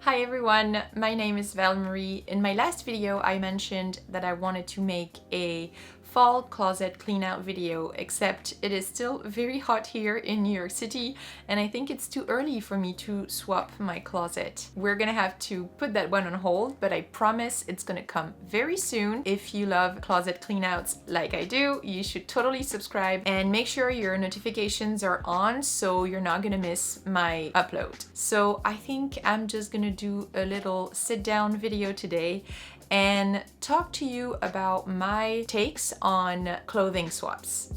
Hi everyone, my name is Val-Marie. In my last video I mentioned that I wanted to make a fall closet clean out video, except it is still very hot here in New York City and I think it's too early for me to swap my closet. We're gonna have to put that one on hold, but I promise it's gonna come very soon. If you love closet clean outs like I do, you should totally subscribe and make sure your notifications are on so you're not gonna miss my upload. So I think I'm just gonna do a little sit down video today and talk to you about my takes on clothing swaps.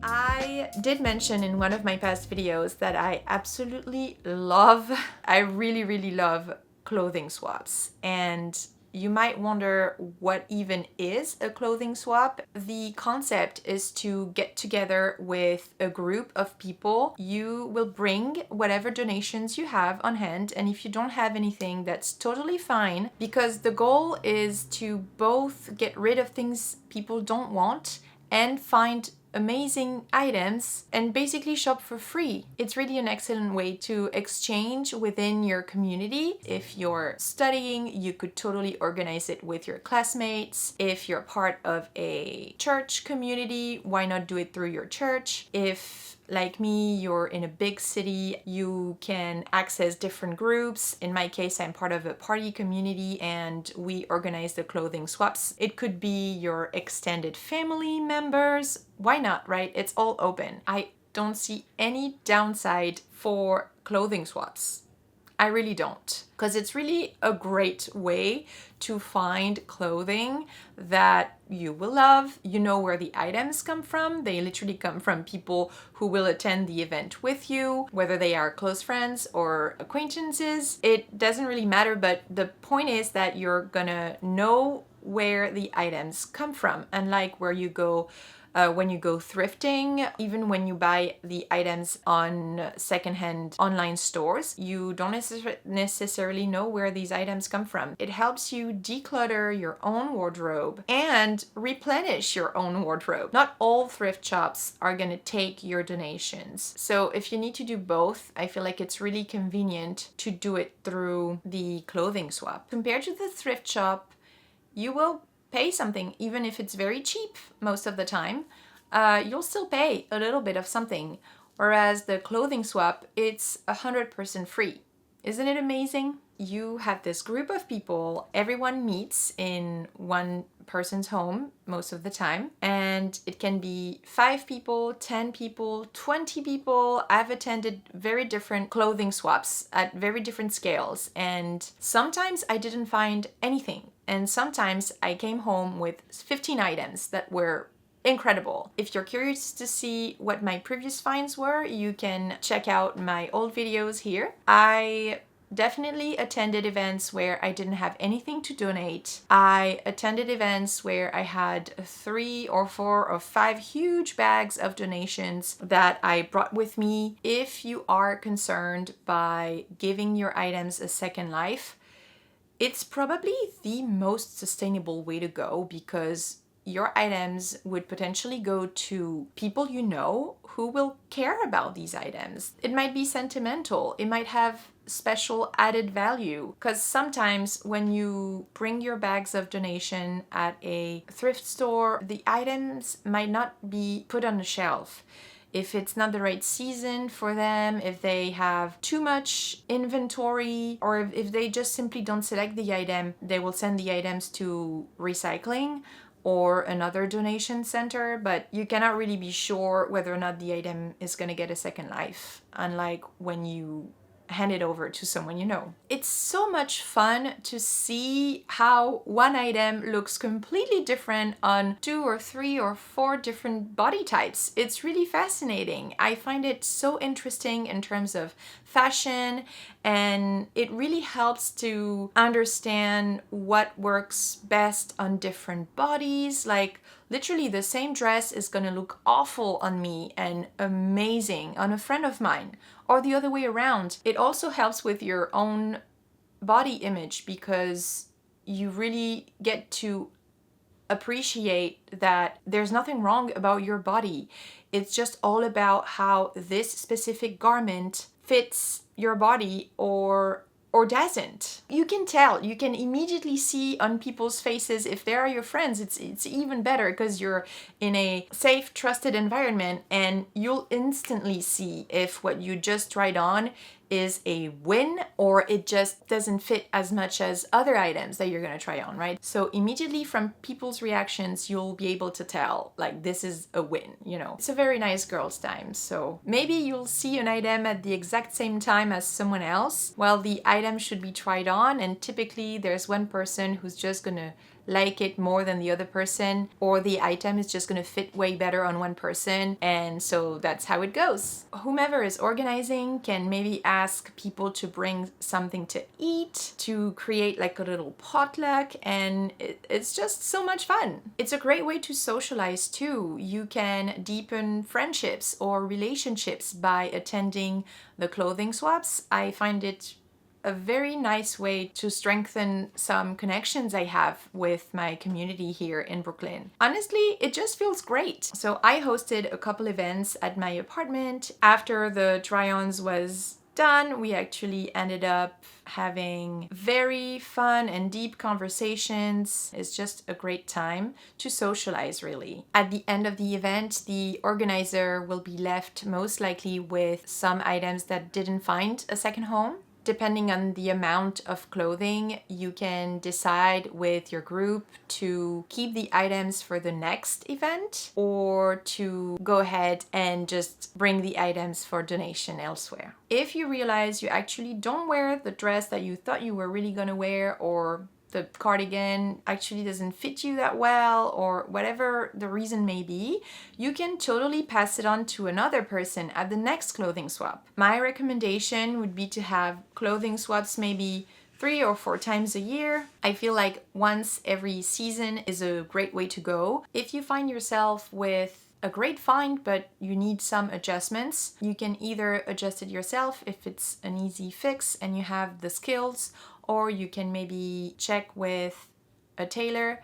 I did mention in one of my past videos that I absolutely love, I really love clothing swaps. And you might wonder what even is a clothing swap. The concept is to get together with a group of people. You will bring whatever donations you have on hand, and if you don't have anything, that's totally fine, because the goal is to both get rid of things people don't want and find amazing items and basically shop for free. It's really an excellent way to exchange within your community. If you're studying, you could totally organize it with your classmates. If you're part of a church community, why not do it through your church? If, like me, you're in a big city, you can access different groups. In my case, I'm part of a party community and we organize the clothing swaps. It could be your extended family members. Why not, right? It's all open. I don't see any downside for clothing swaps. I really don't, because it's really a great way to find clothing that you will love. You know where the items come from. They literally come from people who will attend the event with you, whether they are close friends or acquaintances. It doesn't really matter, but the point is that you're gonna know where the items come from, unlike where you go when you go thrifting. Even when you buy the items on secondhand online stores, you don't necessarily know where these items come from. It helps you declutter your own wardrobe and replenish your own wardrobe. Not all thrift shops are gonna take your donations. So if you need to do both, I feel like it's really convenient to do it through the clothing swap. Compared to the thrift shop, you will pay something, even if it's very cheap most of the time. You'll still pay a little bit of something, whereas the clothing swap, it's 100% free. Isn't it amazing? You have this group of people, everyone meets in one person's home most of the time, and it can be 5 people, 10 people, 20 people. I've attended very different clothing swaps at very different scales, and sometimes I didn't find anything, and sometimes I came home with 15 items that were incredible. If you're curious to see what my previous finds were, you can check out my old videos here. I definitely attended events where I didn't have anything to donate. I attended events where I had 3 or 4 or 5 huge bags of donations that I brought with me. If you are concerned by giving your items a second life, it's probably the most sustainable way to go, because your items would potentially go to people you know who will care about these items. It might be sentimental. It might have special added value, because sometimes when you bring your bags of donation at a thrift store, the items might not be put on the shelf. If it's not the right season for them, if they have too much inventory, or if they just simply don't select the item, they will send the items to recycling or another donation center, but you cannot really be sure whether or not the item is going to get a second life, unlike when you hand it over to someone you know. It's so much fun to see how one item looks completely different on 2 or 3 or 4 different body types. It's really fascinating. I find it so interesting in terms of fashion, and it really helps to understand what works best on different bodies. Like, literally the same dress is gonna look awful on me and amazing on a friend of mine, or the other way around. It also helps with your own body image, because you really get to appreciate that there's nothing wrong about your body. It's just all about how this specific garment fits your body or doesn't. You can tell, you can immediately see on people's faces if they are your friends. It's even better because you're in a safe, trusted environment, and you'll instantly see if what you just tried on is a win or it just doesn't fit as much as other items that you're gonna try on, right? So immediately from people's reactions, you'll be able to tell, like, this is a win, you know. It's a very nice girls' time. So maybe you'll see an item at the exact same time as someone else. Well, the item should be tried on, and typically there's one person who's just gonna like it more than the other person, or the item is just gonna fit way better on one person, and so that's how it goes. Whomever is organizing can maybe ask people to bring something to eat, to create like a little potluck, and it's just so much fun. It's a great way to socialize too. You can deepen friendships or relationships by attending the clothing swaps. I find it a very nice way to strengthen some connections I have with my community here in Brooklyn. Honestly, it just feels great. So I hosted a couple events at my apartment. After the try-ons was done, we actually ended up having very fun and deep conversations. It's just a great time to socialize, really. At the end of the event, the organizer will be left most likely with some items that didn't find a second home. Depending on the amount of clothing, you can decide with your group to keep the items for the next event or to go ahead and just bring the items for donation elsewhere. If you realize you actually don't wear the dress that you thought you were really gonna wear, or the cardigan actually doesn't fit you that well, or whatever the reason may be, you can totally pass it on to another person at the next clothing swap. My recommendation would be to have clothing swaps maybe 3 or 4 times a year. I feel like once every season is a great way to go. If you find yourself with a great find, but you need some adjustments, you can either adjust it yourself if it's an easy fix and you have the skills, or you can maybe check with a tailor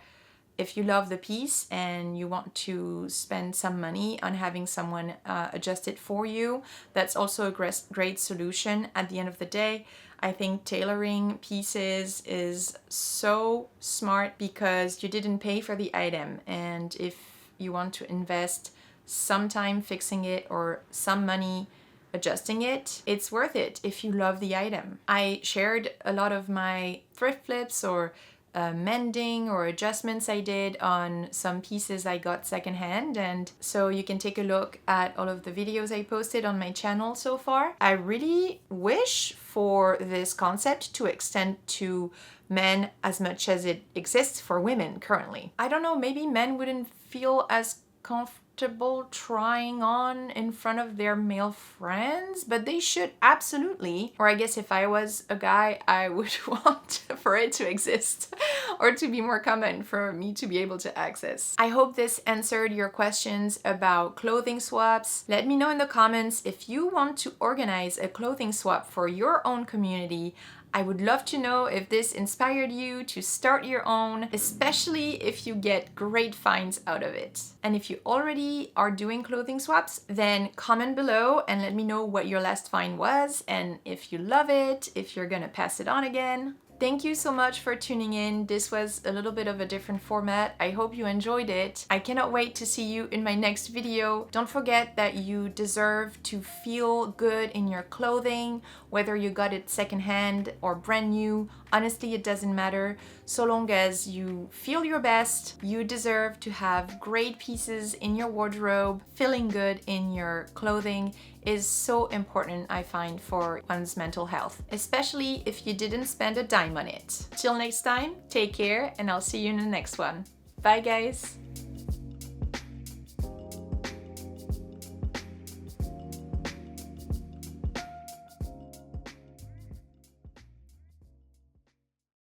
if you love the piece and you want to spend some money on having someone adjust it for you. That's also a great solution. At the end of the day, I think tailoring pieces is so smart because you didn't pay for the item, and if you want to invest some time fixing it or some money adjusting it, it's worth it if you love the item. I shared a lot of my thrift flips or mending or adjustments I did on some pieces I got secondhand, and so you can take a look at all of the videos I posted on my channel so far. I really wish for this concept to extend to men as much as it exists for women currently. I don't know, maybe men wouldn't feel as comfortable trying on in front of their male friends, but they should absolutely. Or I guess if I was a guy, I would want for it to exist or to be more common for me to be able to access. I hope this answered your questions about clothing swaps. Let me know in the comments if you want to organize a clothing swap for your own community. I would love to know if this inspired you to start your own, especially if you get great finds out of it. And if you already are doing clothing swaps, then comment below and let me know what your last find was, and if you love it, if you're gonna pass it on again. Thank you so much for tuning in. This was a little bit of a different format. I hope you enjoyed it. I cannot wait to see you in my next video. Don't forget that you deserve to feel good in your clothing, whether you got it secondhand or brand new. Honestly, it doesn't matter. So long as you feel your best, you deserve to have great pieces in your wardrobe. Feeling good in your clothing is so important, I find, for one's mental health, especially if you didn't spend a dime on it. Till next time, take care, and I'll see you in the next one. Bye, guys.